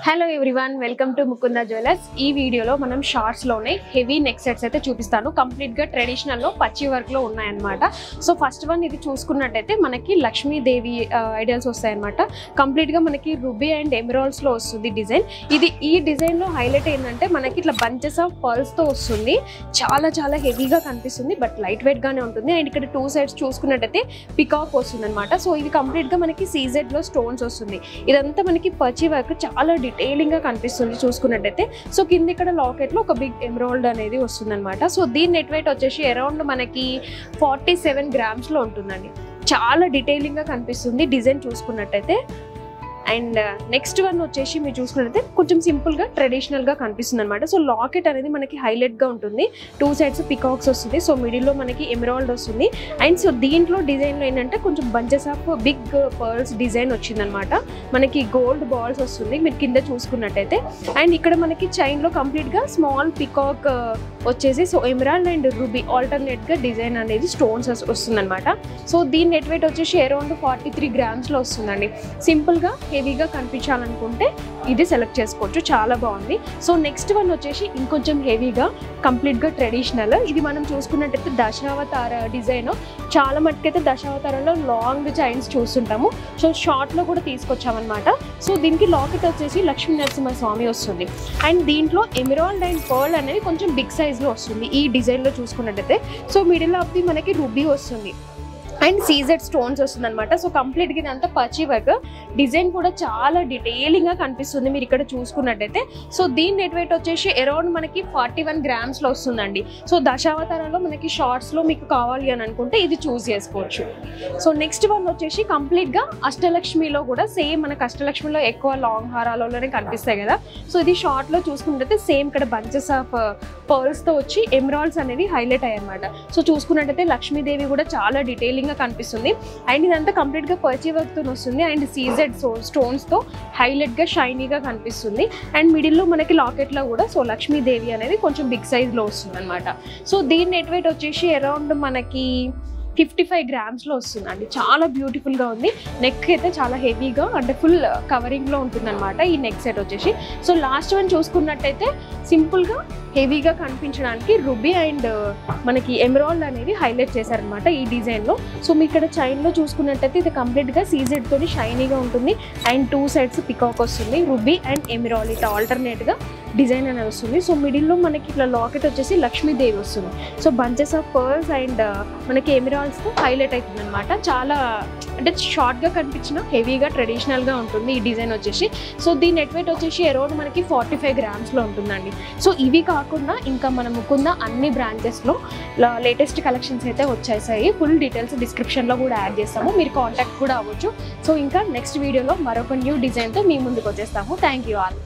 Hello everyone, welcome to Mukunda jewellers. ఈ వీడియోలో మనం షార్ట్స్ లోనే హెవీ నెక్ సెట్స్ అయితే చూపిస్తాను. కంప్లీట్ గా ట్రెడిషనల్ లో పచ్చి వర్క్ లో ఉన్నాయన్నమాట. సో ఫస్ట్ వన్ ఇది చూసుకున్నట్టయితే మనకి లక్ష్మీదేవి ఐడియల్స్ వస్తాయన్నమాట. కంప్లీట్ గా మనకి రూబీ అండ్ ఎమరాల్డ్స్ లో వస్తుంది డిజైన్. ఈ డిజైన్ లో హైలైట్ ఏంటంటే మనకి ఇట్లా బంచెస్ ఆఫ్ పర్ల్స్ తో వస్తుంది. చాలా చాలా హెవీగా కనిపిస్తుంది, బట్ లైట్ వెయిట్ గానే ఉంటుంది. అండ్ ఇక్కడ టూ సైడ్స్ చూసుకున్నట్టయితే పికాక్ వస్తుంది అనమాట. సో ఇది కంప్లీట్ గా మనకి సీజెడ్ లో స్టోన్స్ వస్తుంది. ఇదంతా మనకి పచ్చి వర్క్ చాలా డీటెయిలింగ్ గా కనిపిస్తుంది చూసుకున్నట్టయితే. సో కింద ఇక్కడ లాకెట్ లో ఒక బిగ్ ఎమరాల్డ్ అనేది వస్తుంది అనమాట. సో దీని నెట్ వెయిట్ వచ్చేసి అరౌండ్ మనకి 47 grams లో ఉంటుందండి. చాలా డీటెయిలింగ్ గా కనిపిస్తుంది డిజైన్ చూసుకున్నట్టయితే. అండ్ నెక్స్ట్ వన్ వచ్చేసి మీరు చూసుకున్నట్లయితే కొంచెం సింపుల్గా ట్రెడిషనల్గా కనిపిస్తుంది అనమాట. సో లాకెట్ అనేది మనకి హైలైట్గా ఉంటుంది. టూ సైడ్స్ పికాక్స్ వస్తుంది. సో మిడిల్లో మనకి ఎమరాల్డ్ వస్తుంది. అండ్ సో దీంట్లో డిజైన్లో ఏంటంటే కొంచెం bunches of big pearls design వచ్చిందనమాట. మనకి గోల్డ్ బాల్స్ వస్తుంది మీరు కింద చూసుకున్నట్టయితే. అండ్ ఇక్కడ మనకి చైన్లో కంప్లీట్గా స్మాల్ పికాక్ వచ్చేసి సో ఎమరాల్డ్ అండ్ రూబీ ఆల్టర్నేట్గా డిజైన్ అనేది స్టోన్స్ వస్తుందన్నమాట. సో దీని నెట్ వెయిట్ వచ్చేసి అరౌండ్ 43 grams-లో వస్తుందండి. సింపుల్గా హెవీగా కనిపించాలనుకుంటే ఇది సెలెక్ట్ చేసుకోవచ్చు, చాలా బాగుంది. సో నెక్స్ట్ వన్ వచ్చేసి ఇంకొంచెం హెవీగా కంప్లీట్గా ట్రెడిషనల్. ఇది మనం చూసుకున్నట్టయితే దశావతార డిజైన్. చాలా మట్టుకైతే దశావతారంలో లాంగ్ చైన్స్ చూస్తుంటాము. సో షార్ట్లో కూడా తీసుకొచ్చామన్నమాట. సో దీనికి లాకెట్ వచ్చేసి లక్ష్మీ నరసింహ స్వామి వస్తుంది. అండ్ దీంట్లో ఎమరాల్డ్ అండ్ పర్ల్ అనేది కొంచెం బిగ్ సైజ్లో వస్తుంది ఈ డిజైన్లో చూసుకున్నట్టయితే. సో మిడిల్ ఆఫ్ ది మనకి రూబీ వస్తుంది అండ్ సీజెడ్ స్టోన్స్ వస్తుంది అనమాట. సో కంప్లీట్గా ఇదంతా పచ్చి వర్క్. డిజైన్ కూడా చాలా డీటెయిలింగ్గా కనిపిస్తుంది మీరు ఇక్కడ చూసుకున్నట్టయితే. సో దీని నెట్ వెయిట్ వచ్చేసి అరౌండ్ మనకి 41 grams-లో వస్తుందండి. సో దశావతారంలో మనకి షార్ట్స్లో మీకు కావాలి అని అనుకుంటే ఇది చూస్ చేసుకోవచ్చు. సో నెక్స్ట్ వన్ వచ్చేసి కంప్లీట్గా అష్టలక్ష్మిలో కూడా సేమ్ మనకి అష్టలక్ష్మిలో ఎక్కువ లాంగ్ హారాలలోనే కనిపిస్తాయి కదా. సో ఇది షార్ట్లో చూసుకున్నట్టయితే సేమ్ ఇక్కడ బంచెస్ ఆఫ్ పర్ల్స్తో వచ్చి ఎమరాల్డ్స్ అనేవి హైలైట్ అయ్యాయి అనమాట. సో చూసుకున్నట్టయితే లక్ష్మీదేవి కూడా చాలా డీటెయిలింగ్ కనిపిస్తుంది. అండ్ ఇదంతా కంప్లీట్ గా పర్చి వర్క్ తో వస్తుంది. అండ్ సీజెడ్ స్టోన్స్ తో హైలైట్ గా షైనీగా కనిపిస్తుంది. అండ్ మిడిల్ లో మనకి లాకెట్ లో కూడా సో లక్ష్మీదేవి అనేది కొంచెం బిగ్ సైజ్ లో వస్తుంది అనమాట. సో దీని నెట్ వెయిట్ వచ్చేసి అరౌండ్ మనకి 55 grams-లో వస్తుందండి. చాలా బ్యూటిఫుల్గా ఉంది. నెక్ అయితే చాలా హెవీగా అంటే ఫుల్ కవరింగ్లో ఉంటుంది అనమాట ఈ నెక్ సెట్ వచ్చేసి. సో లాస్ట్ వన్ చూసుకున్నట్టయితే సింపుల్గా హెవీగా కనిపించడానికి రూబీ అండ్ మనకి ఎమరాల్డ్ అనేది హైలైట్ చేశారనమాట ఈ డిజైన్లో. సో మీ ఇక్కడ చైన్లో చూసుకున్నట్టయితే ఇది కంప్లీట్గా సీజెడ్తో షైనీగా ఉంటుంది. అండ్ టూ సైడ్స్ పికాక్ వస్తుంది. రూబీ అండ్ ఎమరాల్డ్ ఇట్లా ఆల్టర్నేట్గా డిజైన్ అనేది వస్తుంది. సో మిడిల్లో మనకి ఇట్లా లాకెట్ వచ్చేసి లక్ష్మీదేవి వస్తుంది. So bunches of pearls and మనకి ఎమరాల్డ్స్తో హైలైట్ అవుతుంది అనమాట. చాలా అంటే షార్ట్గా కనిపించిన హెవీగా ట్రెడిషనల్గా ఉంటుంది ఈ డిజైన్ వచ్చేసి. సో దీని నెట్ వెయిట్ వచ్చేసి అరౌండ్ మనకి 45 grams-లో ఉంటుందండి. సో ఇవి కాకుండా ఇంకా మనం ముకుందా అన్ని బ్రాంచెస్లో లేటెస్ట్ కలెక్షన్స్ అయితే వచ్చేసాయి. ఫుల్ డీటెయిల్స్ డిస్క్రిప్షన్లో కూడా యాడ్ చేస్తాము, మీరు కాంటాక్ట్ కూడా అవ్వచ్చు. సో ఇంకా నెక్స్ట్ వీడియోలో మరొక న్యూ డిజైన్తో మీ ముందుకు వచ్చేస్తాము. Thank you all.